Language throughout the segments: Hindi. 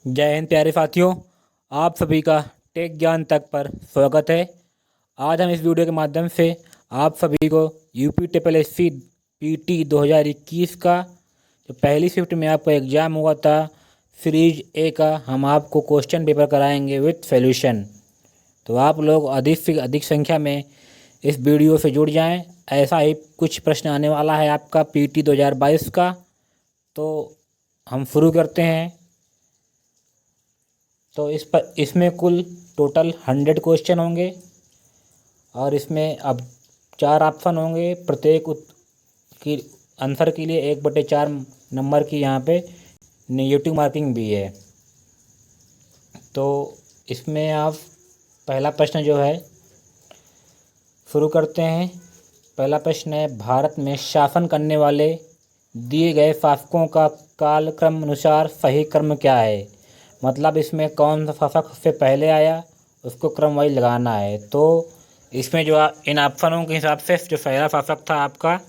जय हिंद प्यारे साथियों। आप सभी का टेक ज्ञान तक पर स्वागत है। आज हम इस वीडियो के माध्यम से आप सभी को UP triple S C PET 2021 का जो पहली शिफ्ट में आपका एग्ज़ाम हुआ था सीरीज ए का हम आपको क्वेश्चन पेपर कराएंगे विथ सॉल्यूशन। तो आप लोग अधिक से अधिक संख्या में इस वीडियो से जुड़ जाएं। ऐसा ही कुछ प्रश्न आने वाला है आपका पीटी 2022 का। तो हम शुरू करते हैं। तो इसमें कुल टोटल 100 क्वेश्चन होंगे और इसमें अब 4 ऑप्शन होंगे। प्रत्येक की आंसर के लिए 1/4 नंबर की यहाँ पे नेगेटिव मार्किंग भी है। तो इसमें आप पहला प्रश्न जो है शुरू करते हैं। पहला प्रश्न है, भारत में शासन करने वाले दिए गए शासकों का कालक्रम अनुसार सही क्रम क्या है। मतलब इसमें कौन सा शासक सबसे पहले आया उसको क्रम वाइज लगाना है। तो इसमें जो इन ऑप्शनों के हिसाब से जो पहला शासक था आपका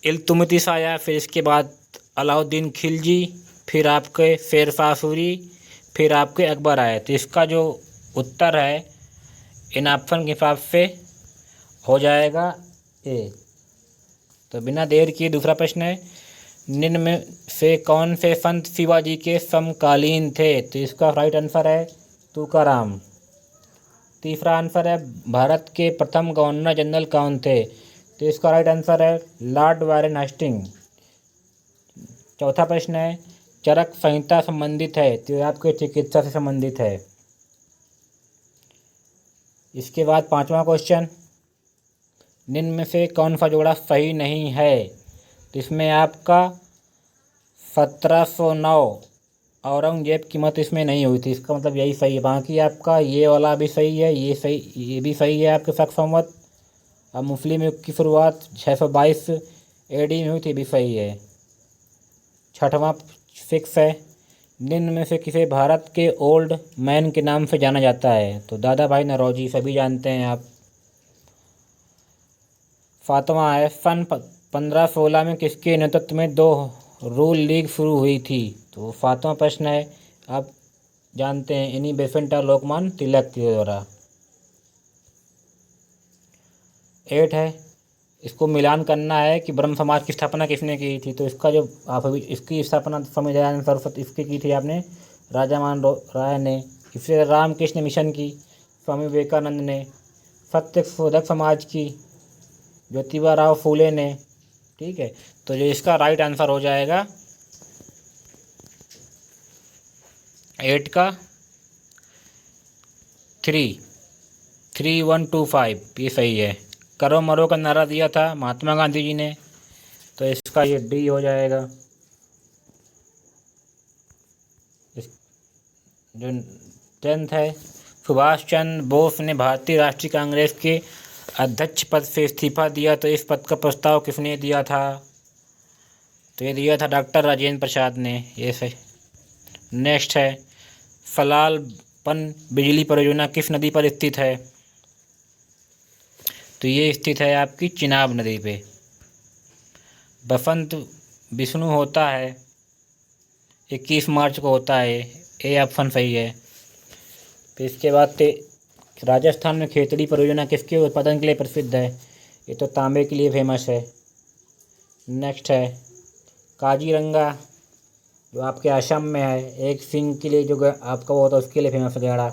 इल्तुतमिश आया, फिर इसके बाद अलाउद्दीन खिलजी, फिर आपके शेरशाह सूरी, फिर आपके अकबर आए। तो इसका जो उत्तर है इन ऑप्शन के हिसाब से हो जाएगा ए। तो बिना देर किए दूसरा प्रश्न है, निम्न में से कौन से संत शिवाजी के समकालीन थे। तो इसका राइट आंसर है तुकाराम। तीसरा आंसर है, भारत के प्रथम गवर्नर जनरल कौन थे। तो इसका राइट आंसर है लॉर्ड वारेन हेस्टिंग। चौथा प्रश्न है, चरक संहिता संबंधित है। तो ये आपके चिकित्सा से संबंधित है। इसके बाद पांचवा क्वेश्चन, निम्न में से कौन सा जोड़ा सही नहीं है। तो इसमें आपका 1709 औरंगजेब की मौत इसमें नहीं हुई थी। इसका मतलब यही सही है। बाकी आपका ये वाला भी सही है, ये सही, ये भी सही है आपके शक संवत। अब मुस्लिम युग की शुरुआत 622 एडी में हुई थी, भी सही है। छठवां फिक्स है, निम्न में से किसे भारत के ओल्ड मैन के नाम से जाना जाता है। तो दादा भाई नौरोजी सभी जानते हैं आप। सातवां है, सन 1516 में किसके नेतृत्व में 2 रूल लीग शुरू हुई थी। तो सातवां प्रश्न है, आप जानते हैं इन्हीं बेफेंटा लोकमान तिलक के द्वारा। 8 है, इसको मिलान करना है कि ब्रह्म समाज की स्थापना किसने की थी। तो इसका जो आप अभी इसकी स्थापना स्वामी दयानंद सरस्वती इसकी की थी आपने, राजा मान राय ने। इससे रामकृष्ण मिशन की स्वामी विवेकानंद ने। सत्य शोधक समाज की ज्योतिबा राव फूले ने। ठीक है, तो जो इसका राइट आंसर हो जाएगा 8 का 3125, ये सही है। करो मरो का नारा दिया था महात्मा गांधी जी ने। तो इसका ये डी हो जाएगा। जो 10th है, सुभाष चंद्र बोस ने भारतीय राष्ट्रीय कांग्रेस के अध्यक्ष पद से इस्तीफा दिया। तो इस पद का प्रस्ताव किसने दिया था। तो ये दिया था डॉक्टर राजेंद्र प्रसाद ने, ये सही। नेक्स्ट है, सलाल पन बिजली परियोजना किस नदी पर स्थित है। तो ये स्थित है आपकी चिनाब नदी पे। बसंत विष्णु होता है 21 मार्च को होता है, ए ऑप्शन सही है। फिर इसके बाद राजस्थान में खेतड़ी परियोजना किसके उत्पादन के लिए प्रसिद्ध है। ये तो तांबे के लिए फेमस है। नेक्स्ट है, काजीरंगा जो आपके असम में है, एक सिंह के लिए जो आपका वो होता है उसके लिए फेमस है गहरा।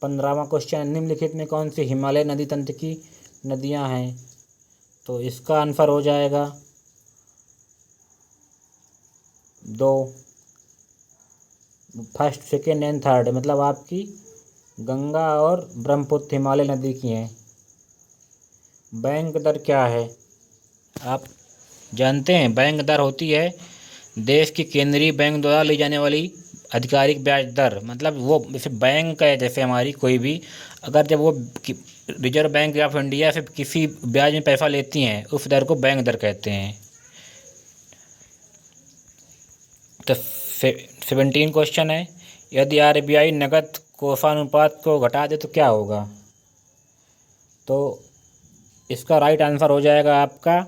15वां क्वेश्चन, निम्नलिखित में कौन सी हिमालय नदी तंत्र की नदियां हैं। तो इसका आंसर हो जाएगा 2, फर्स्ट सेकेंड एंड थर्ड, मतलब आपकी गंगा और ब्रह्मपुत्र हिमालय नदी की हैं। बैंक दर क्या है, आप जानते हैं। बैंक दर होती है देश की केंद्रीय बैंक द्वारा ली जाने वाली आधिकारिक ब्याज दर। मतलब वो जैसे बैंक है, जैसे हमारी कोई भी, अगर जब वो रिजर्व बैंक ऑफ इंडिया से किसी ब्याज में पैसा लेती हैं उस दर को बैंक दर कहते हैं। तो 17 क्वेश्चन है, यदि आरबीआई नकद कोषानुपात को घटा दे तो क्या होगा। तो इसका राइट आंसर हो जाएगा आपका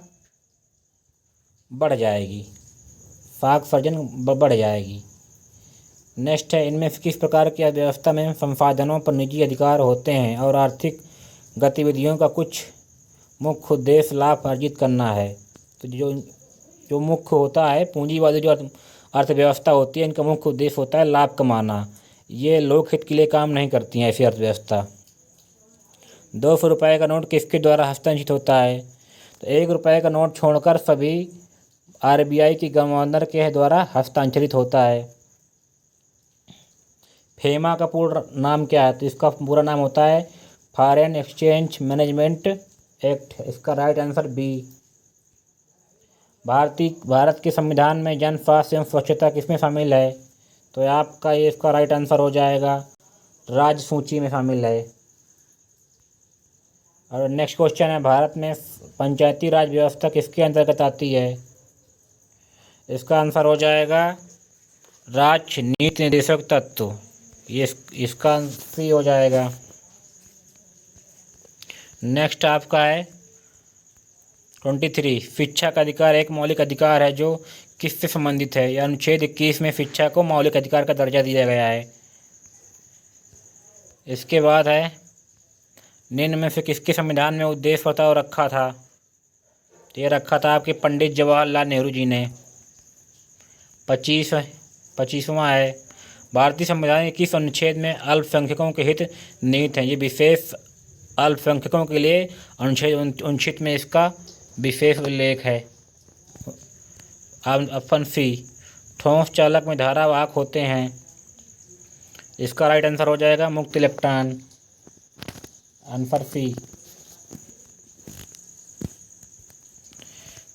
बढ़ जाएगी, साख सर्जन बढ़ जाएगी। नेक्स्ट है, इनमें से किस प्रकार की अर्थव्यवस्था में संसाधनों पर निजी अधिकार होते हैं और आर्थिक गतिविधियों का कुछ मुख्य उद्देश्य लाभ अर्जित करना है। तो जो जो मुख्य होता है, पूंजीवादी जो अर्थव्यवस्था होती है, इनका मुख्य उद्देश्य होता है लाभ कमाना। ये लोकहित के लिए काम नहीं करती हैं ऐसी अर्थव्यवस्था। 200 रुपये का नोट किसके द्वारा हस्तांतरित होता है? तो 1 रुपये का नोट छोड़कर सभी RBI की गवर्नर के द्वारा हस्तांतरित होता है। फेमा का पूर्ण नाम क्या है? तो इसका पूरा नाम होता है फॉरेन एक्सचेंज मैनेजमेंट एक्ट। इसका राइट आंसर बी। भारत के संविधान में जन स्वास्थ्य एवं स्वच्छता किसमें शामिल है? तो आपका ये इसका राइट आंसर हो जाएगा राज्य सूची में शामिल है। और नेक्स्ट क्वेश्चन है, भारत में पंचायती राज व्यवस्था किसके अंतर्गत आती है? इसका आंसर हो जाएगा राज्य नीति निर्देशक तत्व। ये इसका सी हो जाएगा। नेक्स्ट आपका है 23, शिक्षा का अधिकार एक मौलिक अधिकार है जो किससे संबंधित है? या अनुच्छेद 21 में शिक्षा को मौलिक अधिकार का दर्जा दिया गया है। इसके बाद है, निम्न में से किसके संविधान में उद्देश्य बताओ रखा था? तो ये रखा था आपके पंडित जवाहरलाल नेहरू जी ने। 25वां है, भारतीय संविधान के किस अनुच्छेद में अल्पसंख्यकों के हित निहित हैं? ये विशेष अल्पसंख्यकों के लिए अनुच्छेद 29 में इसका विशेष उल्लेख है। ऑप्शन सी, ठोस चालक में धारावाहक होते हैं। इसका राइट आंसर हो जाएगा मुक्त इलेक्ट्रॉन। Answer C.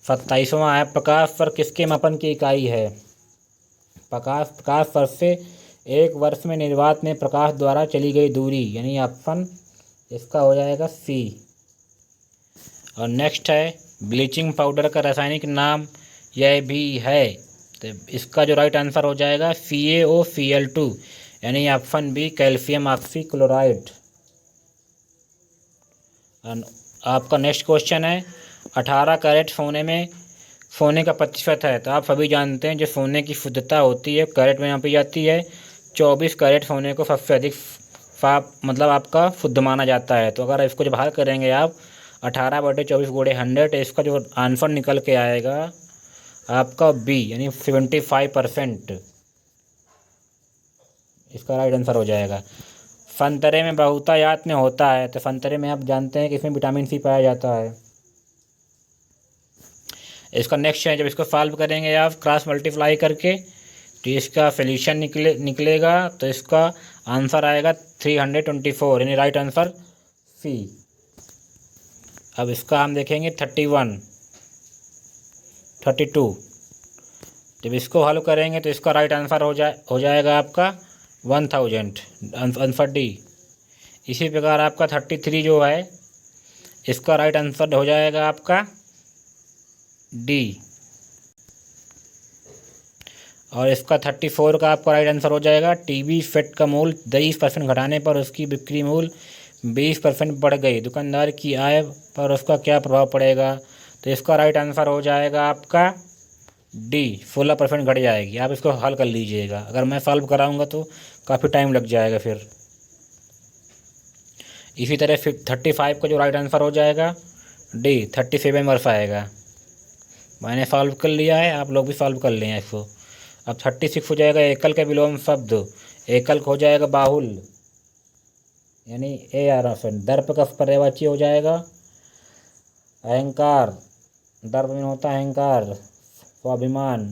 27वां है, प्रकाश वर्ष किसके मापन की इकाई है? प्रकाश वर्ष से एक वर्ष में निर्वात में प्रकाश द्वारा चली गई दूरी, यानी ऑप्शन इसका हो जाएगा सी। और नेक्स्ट है, ब्लीचिंग पाउडर का रासायनिक नाम यह भी है। तो इसका जो राइट आंसर हो जाएगा CaOCl2, यानी ऑप्शन बी कैल्शियम ऑक्सीक्लोराइड। आपका नेक्स्ट क्वेश्चन है, 18 कैरेट सोने का प्रतिशत है। तो आप सभी जानते हैं जो सोने की शुद्धता होती है कैरेट में नापी जाती है। 24 कैरेट सोने को सबसे अधिक मतलब आपका शुद्ध माना जाता है। तो अगर इसको जब हल करेंगे आप 18/24 × 100, इसका जो आंसर निकल के आएगा आपका बी, यानी 75%। इसका राइट आंसर हो जाएगा। संतरे में बहुतायत में होता है। तो संतरे में आप जानते हैं कि इसमें विटामिन सी पाया जाता है। इसका नेक्स्ट है, जब इसको सॉल्व करेंगे आप क्रॉस मल्टीप्लाई करके तो इसका सोल्यूशन निकलेगा। तो इसका आंसर आएगा 324, यानी राइट आंसर सी। अब इसका हम देखेंगे 31, 32। जब इसको हल करेंगे तो इसका राइट आंसर हो जाएगा आपका 1000, आंसर डी। इसी प्रकार आपका 33 जो है इसका राइट आंसर हो जाएगा आपका डी। और इसका 34 का आपका राइट आंसर हो जाएगा टीबी फैट का मूल्य 23% घटाने पर उसकी बिक्री मूल्य 20% बढ़ गई, दुकानदार की आय पर उसका क्या प्रभाव पड़ेगा? तो इसका राइट आंसर हो जाएगा आपका डी, 16% घट जाएगी। आप इसको हल कर लीजिएगा, अगर मैं सॉल्व कराऊंगा तो काफ़ी टाइम लग जाएगा फिर। इसी तरह 35 का जो राइट आंसर हो जाएगा डी, 37 वर्ष आएगा। मैंने सॉल्व कर लिया है, आप लोग भी सॉल्व कर लें इसको। अब 36 हो जाएगा, एकल का विलोम शब्द। एकल हो जाएगा बाहुल, यानी ए आर ऑप्शन। दर्प का पर्यायवाची हो जाएगा अहंकार। दर्प में होता है अहंकार, स्वाभिमान।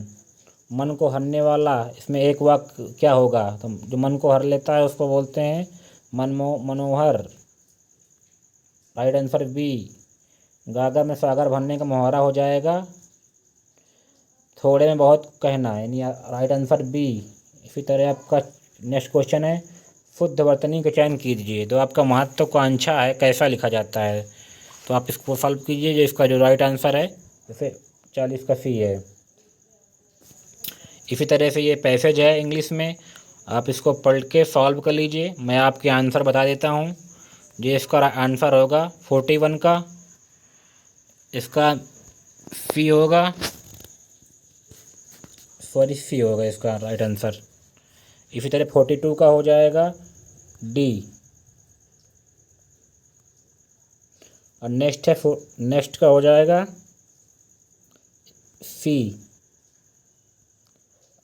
मन को हरने वाला, इसमें एक वाक्य क्या होगा? तो जो मन को हर लेता है उसको बोलते हैं मनोहर। Right answer B. गागर में सागर भरने का मुहावरा हो जाएगा थोड़े में बहुत कहना, यानी राइट आंसर बी। इसी तरह आपका नेक्स्ट क्वेश्चन है, शुद्ध वर्तनी का चयन कीजिए। तो आपका महत्वाकांक्षा है कैसा लिखा जाता है? तो आप इसको सॉल्व कीजिए। जो इसका जो राइट आंसर है जैसे 40 का सी है। इसी तरह से ये पैसेज है इंग्लिश में, आप इसको पढ़ के सॉल्व कर लीजिए। मैं आपके आंसर बता देता हूँ। जो इसका आंसर होगा 41 का, इसका सी होगा, सॉरी सी होगा इसका राइट आंसर। इसी तरह 42 का हो जाएगा डी। और नेक्स्ट का हो जाएगा सी।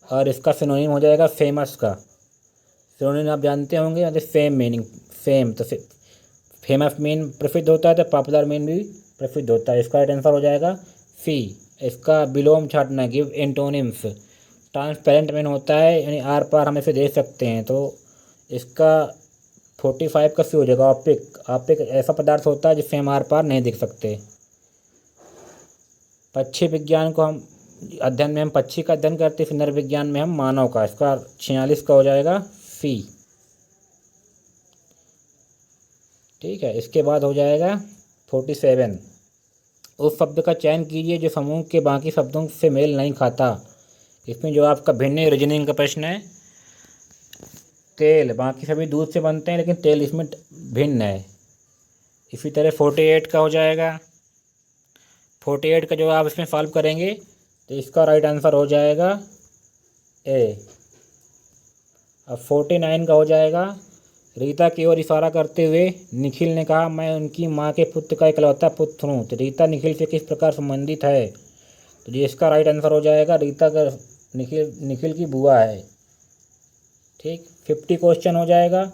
और इसका सिनोनिम हो जाएगा फेमस का। सिनोनिम आप जानते होंगे, मतलब सेम मीनिंग, सेम। तो फेमस मीन प्रसिद्ध होता है, तो पॉपुलर मीन भी प्रसिद्ध होता है। इसका राइट आंसर हो जाएगा सी। इसका विलोम छाटना, गिव एंटोनिम्स। ट्रांसपेरेंट मीन होता है यानी आर पार हम इसे देख सकते हैं, तो इसका 45 का सी हो जाएगा ऑप्टिक। ऑप्टिक ऐसा पदार्थ होता है जिससे हम आर पार नहीं देख सकते। पक्षी विज्ञान को हम अध्ययन में हम पक्षी का अध्ययन करते हैं, फिर नरविज्ञान में हम मानव का। इसका 46 का हो जाएगा सी। ठीक है, इसके बाद हो जाएगा 47। उस शब्द का चयन कीजिए जो समूह के बाकी शब्दों से मेल नहीं खाता। इसमें जो आपका भिन्न रीजनिंग का प्रश्न है। तेल, बाकी सभी दूध से बनते हैं लेकिन तेल इसमें भिन्न है। इसी तरह 48 का हो जाएगा। 48 का जो आप इसमें सॉल्व करेंगे तो इसका राइट आंसर हो जाएगा ए। अब 49 का हो जाएगा। रीता की ओर इशारा करते हुए निखिल ने कहा, मैं उनकी माँ के पुत्र का इकलौता पुत्र हूँ। तो रीता निखिल से किस प्रकार संबंधित है? तो ये इसका राइट आंसर हो जाएगा रीता का निखिल की बुआ है। ठीक, 50 क्वेश्चन हो जाएगा।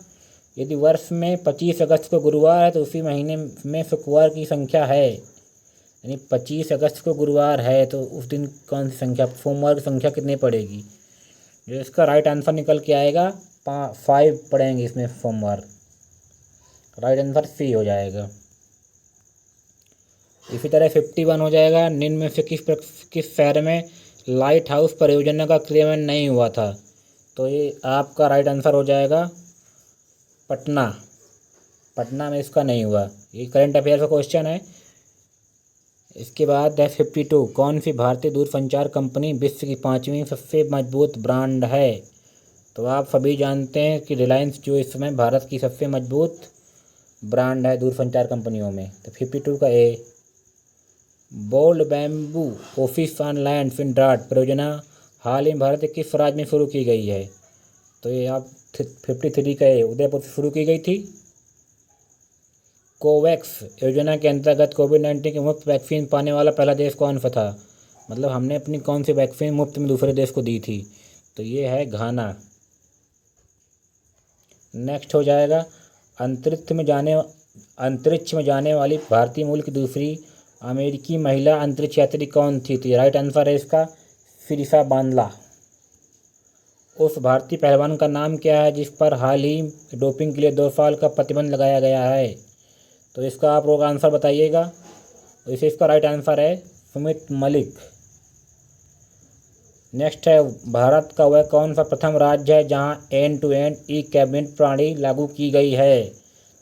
यदि वर्ष में 25 अगस्त को गुरुवार है तो उसी महीने में शुक्रवार की संख्या है, यानी 25 अगस्त को गुरुवार है तो उस दिन कौन सी संख्या, सोमवार की संख्या कितनी पड़ेगी? जो इसका राइट आंसर निकल के आएगा 5 पड़ेंगे इसमें सोमवार। राइट आंसर सी हो जाएगा। इसी तरह 51 हो जाएगा। निम्न में से किस शहर में लाइट हाउस परियोजना का क्रियान्वयन नहीं हुआ था? तो ये आपका राइट आंसर हो जाएगा पटना। पटना में इसका नहीं हुआ। ये करंट अफेयर का क्वेश्चन है। इसके बाद है 52। कौन सी भारतीय दूरसंचार कंपनी विश्व की 5वीं सबसे मजबूत ब्रांड है? तो आप सभी जानते हैं कि रिलायंस जो इस समय भारत की सबसे मजबूत ब्रांड है दूरसंचार कंपनियों में। तो 52 का A. Bold bamboo office on land फिनराट परियोजना हाल ही भारत के किस राज्य में शुरू की गई है? तो ये आप 53 का ए, उदयपुर से शुरू की गई थी। कोवैक्स योजना के अंतर्गत कोविड-19 की मुफ्त वैक्सीन पाने वाला पहला देश कौन सा था? मतलब हमने अपनी कौन सी वैक्सीन मुफ्त में दूसरे देश को दी थी? तो ये है घाना। नेक्स्ट हो जाएगा अंतरिक्ष में जाने वाली भारतीय मूल की दूसरी अमेरिकी महिला अंतरिक्ष यात्री कौन थी? तो राइट आंसर है इसका शिरीषा बांदला। उस भारतीय पहलवान का नाम क्या है जिस पर हाल ही डोपिंग के लिए 2 साल का प्रतिबंध लगाया गया है? तो इसका आप लोग आंसर बताइएगा। तो इसे इसका राइट आंसर है सुमित मलिक। नेक्स्ट है भारत का वह कौन सा प्रथम राज्य है जहां end to end e cabinet प्रणाली लागू की गई है?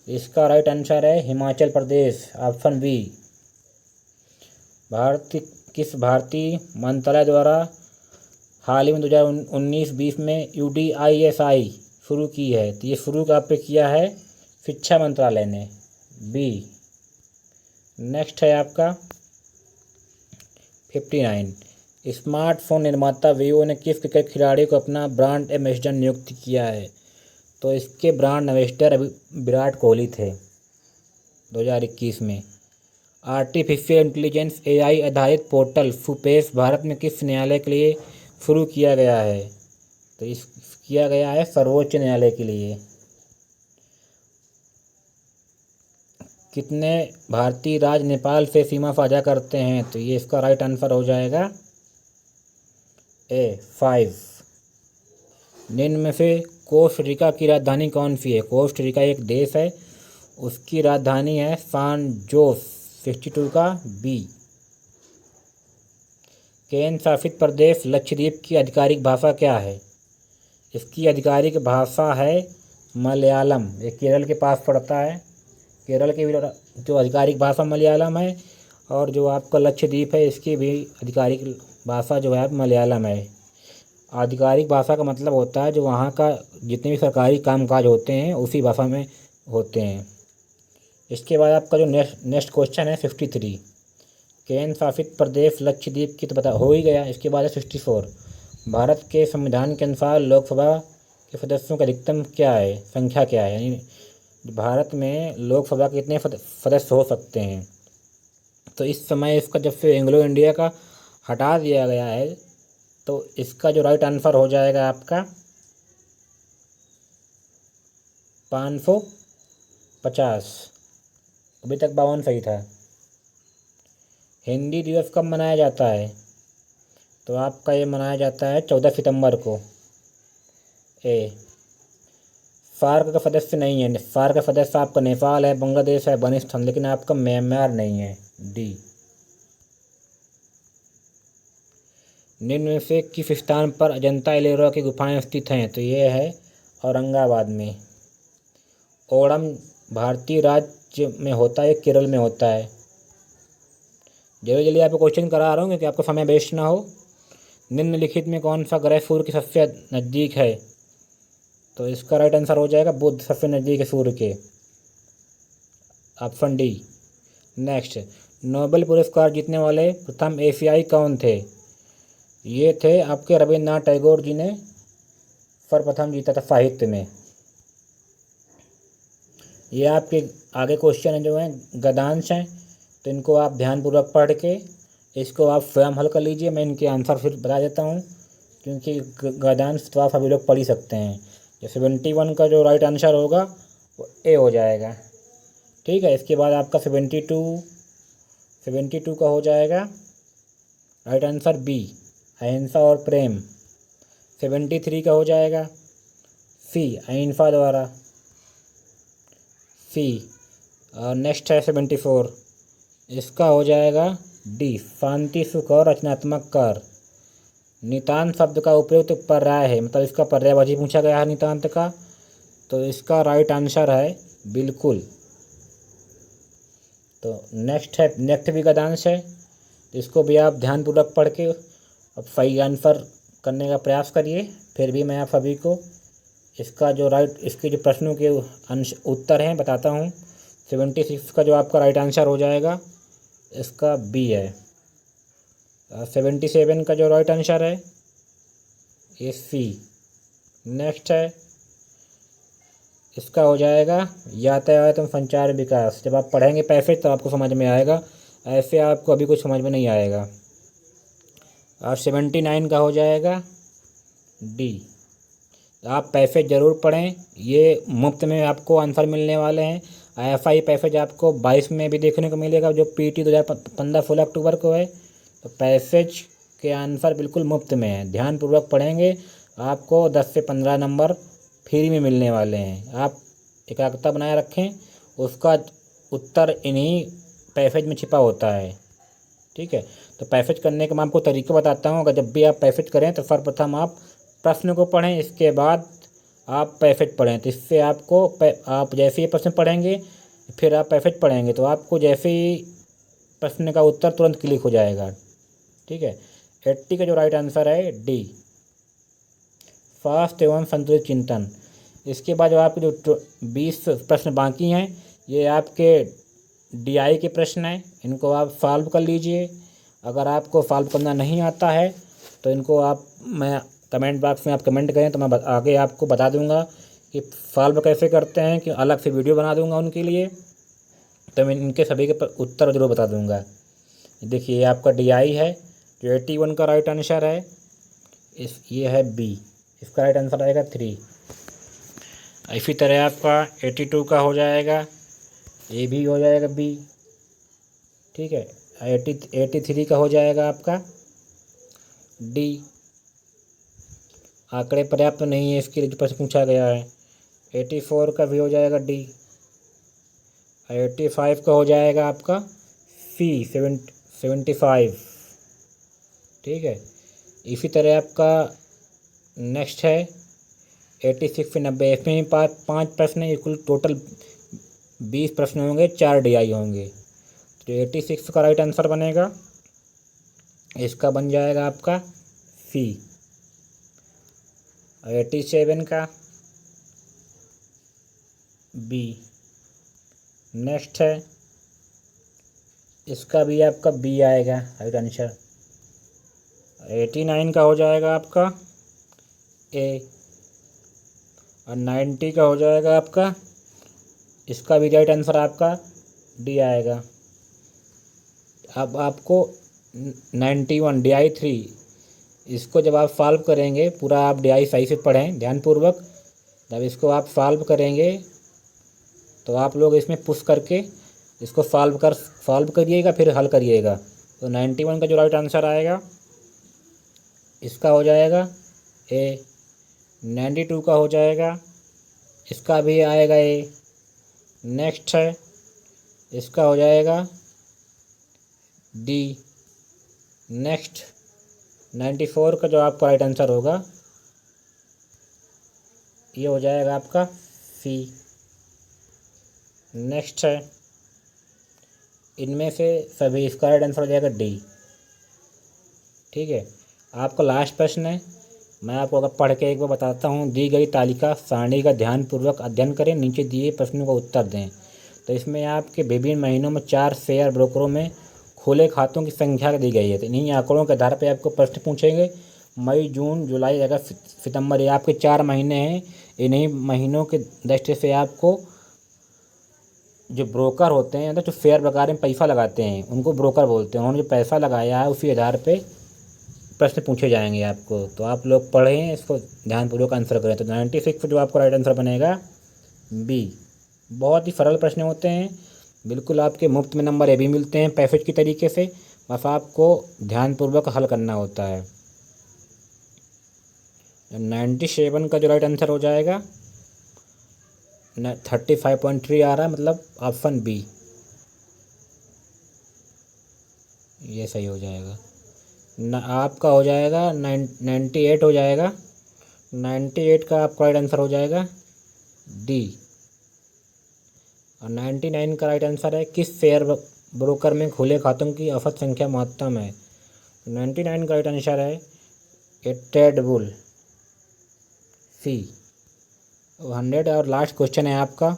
इसका राइट आंसर है हिमाचल प्रदेश, ऑप्शन बी। किस भारतीय मंत्रालय द्वारा हाल ही में 2019-20 में UDISI शुरू की है? तो ये शुरू कहाँ पे किया है? शिक्षा मंत्रालय ने, बी। नेक्स्ट है आपका 59। स्मार्टफोन निर्माता वीवो ने किस क्रिकेट खिलाड़ी को अपना ब्रांड एम्बेसडर नियुक्त किया है? तो इसके ब्रांड एम्बेसडर विराट कोहली थे 2021 में। आर्टिफिशियल इंटेलिजेंस AI आधारित पोर्टल सुपेश भारत में किस न्यायालय के लिए शुरू किया गया है? तो किया गया है सर्वोच्च न्यायालय के लिए। कितने भारतीय राज्य नेपाल से सीमा साझा करते हैं? तो ये इसका राइट आंसर हो जाएगा ए, 5। निम्न में से कोस्टरिका की राजधानी कौन सी है? कोस्टरिका एक देश है, उसकी राजधानी है सान जोस। 62 का बी। केंद्र शासित प्रदेश लक्षद्वीप की आधिकारिक भाषा क्या है? इसकी आधिकारिक भाषा है मलयालम। ये केरल के पास पड़ता है। केरल की भी जो आधिकारिक भाषा मलयालम है, और जो आपका लक्षद्वीप है इसकी भी आधिकारिक भाषा जो है मलयालम है। आधिकारिक भाषा का मतलब होता है जो वहाँ का जितने भी सरकारी कामकाज होते हैं उसी भाषा में होते हैं। इसके बाद आपका जो नेक्स्ट क्वेश्चन है 53। केंद्र शासित प्रदेश लक्षद्वीप की तो पता हो ही गया। इसके बाद है 64। भारत के संविधान के अनुसार लोकसभा के सदस्यों का अधिकतम क्या है, संख्या क्या है, यानी भारत में लोकसभा के कितने सदस्य हो सकते हैं। तो इस समय इसका जब से एंग्लो इंडिया का हटा दिया गया है, तो इसका जो राइट आंसर हो जाएगा आपका 550। अभी तक 52 सही था। हिंदी दिवस कब मनाया जाता है, तो आपका ये मनाया जाता है 14 सितंबर को। ए, सार्क का सदस्य नहीं है, सार्क का सदस्य आपका नेपाल है, बांग्लादेश है, अफगानिस्तान, लेकिन आपका म्यांमार नहीं है। डी। निम्न में से किस स्थान पर अजंता एलोरा की गुफाएं स्थित हैं, तो ये है औरंगाबाद में। ओणम भारतीय राज्य में होता है, केरल में होता है। जल्दी जल्दी आपको क्वेश्चन करा रहा हूँ क्योंकि आपका समय वेस्ट ना हो। निम्नलिखित में कौन सा ग्रह सूर्य के सबसे नज़दीक है, तो इसका राइट आंसर हो जाएगा बुध, सबसे नज़दीक है सूर्य के, ऑप्शन डी। नेक्स्ट, नोबेल पुरस्कार जीतने वाले प्रथम एशियाई कौन थे, ये थे आपके रविन्द्रनाथ टैगोर जी ने सर्वप्रथम जीता था साहित्य में। ये आपके आगे क्वेश्चन जो हैं गद्यांश हैं, तो इनको आप ध्यानपूर्वक पढ़ के इसको आप स्वयं हल कर लीजिए। मैं इनके आंसर फिर बता देता हूँ, क्योंकि गद्यांश तो आप सभी लोग पढ़ ही सकते हैं। जो 71 का जो राइट आंसर होगा वो ए हो जाएगा। ठीक है, इसके बाद आपका 72 का हो जाएगा राइट आंसर बी, अहिंसा और प्रेम। 73 का हो जाएगा सी, अहिंसा द्वारा, सी। और नेक्स्ट है 74, इसका हो जाएगा डी, शांति सुख और रचनात्मक कार्य। नितांत शब्द का उपयोग तो पर्याय है, मतलब इसका पर्यायवाची पूछा गया है नितांत का, तो इसका राइट आंसर है बिल्कुल। तो नेक्स्ट भी गद्यांश है, तो इसको भी आप ध्यानपूर्वक पढ़ के अब सही आंसर करने का प्रयास करिए। फिर भी मैं आप सभी को इसका जो इसके जो प्रश्नों के उत्तर हैं बताता हूँ। 76 का जो आपका राइट आंसर हो जाएगा इसका बी है। 77 का जो राइट आंसर है ये सी। नेक्स्ट है, इसका हो जाएगा यातायात एवं संचार विकास। जब आप पढ़ेंगे पैसेज तो आपको समझ में आएगा, ऐसे आपको अभी कुछ समझ में नहीं आएगा। और 79 का हो जाएगा डी। आप पैसेज ज़रूर पढ़ें, ये मुफ्त में आपको आंसर मिलने वाले हैं। IFI पैसेज आपको 22 में भी देखने को मिलेगा, जो PT 2015 16 अक्टूबर को है। तो पैसेज के आंसर बिल्कुल मुफ्त में है, ध्यानपूर्वक पढ़ेंगे आपको 10 से 15 नंबर फ्री में मिलने वाले हैं। आप एकाग्रता बनाए रखें, उसका उत्तर इन्हीं पैसेज में छिपा होता है। ठीक है, तो पैसेज करने का मैं आपको तरीका बताता हूँ। अगर जब भी आप पैसेज करें तो सर्वप्रथम आप प्रश्न को पढ़ें, इसके बाद आप पैसेज पढ़ें। तो इससे आपको आप जैसे ही प्रश्न पढ़ेंगे फिर आप पैसेज पढ़ेंगे तो आपको जैसे ही प्रश्न का उत्तर तुरंत क्लिक हो जाएगा। ठीक है, 80 का जो राइट आंसर है डी, फास्ट एवं संतुलित चिंतन। इसके बाद जो आपके जो 20 प्रश्न बाकी हैं ये आपके DI के प्रश्न हैं, इनको आप सॉल्व कर लीजिए। अगर आपको सॉल्व करना नहीं आता है तो इनको मैं कमेंट बॉक्स में आप कमेंट करें तो मैं आगे आपको बता दूंगा कि सॉल्व कैसे करते हैं, कि अलग से वीडियो बना दूंगा उनके लिए, तो मैं इनके सभी के उत्तर जरूर बता दूंगा। देखिए, ये आपका DI है जो 81 का राइट आंसर है, ये है बी, इसका राइट आंसर आएगा 3। इसी तरह आपका 82 का हो जाएगा, ये भी हो जाएगा बी। ठीक है, 83 का हो जाएगा आपका डी, आंकड़े पर्याप्त नहीं है इसके लिए जो प्रश्न पूछा गया है। 84 का भी हो जाएगा डी। 85 का हो जाएगा आपका सी, 75। ठीक है, इसी तरह आपका नेक्स्ट है 86 से 90, इसमें 5 प्रश्न है, कुल टोटल 20 प्रश्न होंगे, 4 DI होंगे। तो 86 का राइट आंसर बनेगा, इसका बन जाएगा आपका सी। 87 का बी। नेक्स्ट है, इसका भी आपका बी आएगा राइट आंसर। 89 का हो जाएगा आपका ए। और 90 का हो जाएगा आपका, इसका भी राइट आंसर आपका डी आएगा। अब आपको 91 DI 3, इसको जब आप सॉल्व करेंगे, पूरा आप DI सही से पढ़ें ध्यानपूर्वक, जब इसको आप सॉल्व करेंगे तो आप लोग इसमें पुश करके इसको सॉल्व करिएगा, फिर हल करिएगा। तो 91 का जो राइट आंसर आएगा इसका हो जाएगा ए। 92 का हो जाएगा, इसका भी आएगा ए। नेक्स्ट है, इसका हो जाएगा डी। नेक्स्ट 94 का जो आपका राइट आंसर होगा ये हो जाएगा आपका सी। नेक्स्ट है, इनमें से सभी इसका राइट आंसर हो जाएगा डी। ठीक है, आपका लास्ट प्रश्न है, मैं आपको अगर पढ़ के एक बार बताता हूँ। दी गई तालिका सारणी का ध्यानपूर्वक अध्ययन करें, नीचे दिए प्रश्नों का उत्तर दें। तो इसमें आपके विभिन्न महीनों में 4 शेयर ब्रोकरों में खुले खातों की संख्या दी गई है। तो इन्हीं आंकड़ों के आधार पर आपको प्रश्न पूछेंगे। मई, जून, जुलाई, अगस्त, सितंबर, ये आपके 4 महीने हैं। इन्हीं महीनों के दृष्टि से आपको जो ब्रोकर होते हैं, जो शेयर बाजार में पैसा लगाते हैं, उनको ब्रोकर बोलते हैं। उन्होंने जो पैसा लगाया है उसी आधार पे प्रश्न पूछे जाएंगे आपको। तो आप लोग पढ़ें, इसको ध्यानपूर्वक आंसर करें। तो 96 जो आपका राइट आंसर बनेगा बी। बहुत ही सरल प्रश्न होते हैं, बिल्कुल आपके मुफ्त में नंबर ये भी मिलते हैं पैसेज की तरीके से, बस आपको ध्यानपूर्वक हल करना होता है। 97 का जो राइट आंसर हो जाएगा 35.3 आ रहा है, मतलब ऑप्शन बी, ये सही हो जाएगा। आपका हो जाएगा 98 हो जाएगा। 98 का आपका राइट आंसर हो जाएगा डी। और 99 का राइट आंसर है, किस शेयर ब्रोकर में खुले खातों की औसत संख्या महत्तम है। 99 का राइट आंसर है ट्रेड बुल, सी। 100 और लास्ट क्वेश्चन है आपका,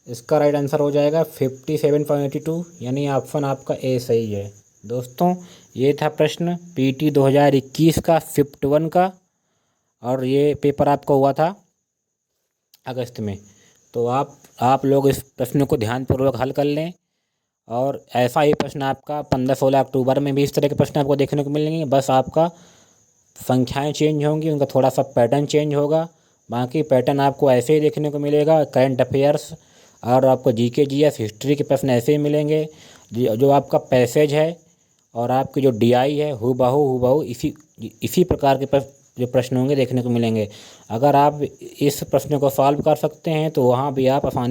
इसका राइट आंसर हो जाएगा 57.82, यानी ऑप्शन आपका ए सही है। दोस्तों, ये था प्रश्न PT 2021 का शिफ्ट 1 का, और ये पेपर आपका हुआ था अगस्त में। तो आप लोग इस प्रश्न को ध्यानपूर्वक हल कर लें, और ऐसा ही प्रश्न आपका 15-16 अक्टूबर में भी इस तरह के प्रश्न आपको देखने को मिलेंगे। बस आपका संख्याएं चेंज होंगी, उनका थोड़ा सा पैटर्न चेंज होगा, बाकी पैटर्न आपको ऐसे ही देखने को मिलेगा। करंट अफेयर्स और आपको GK GS हिस्ट्री के प्रश्न ऐसे ही मिलेंगे। जो आपका पैसेज है और आपकी जो DI है, हूबहू इसी प्रकार के जो प्रश्न होंगे देखने को मिलेंगे। अगर आप इस प्रश्न को सॉल्व कर सकते हैं तो वहाँ भी आप आसानी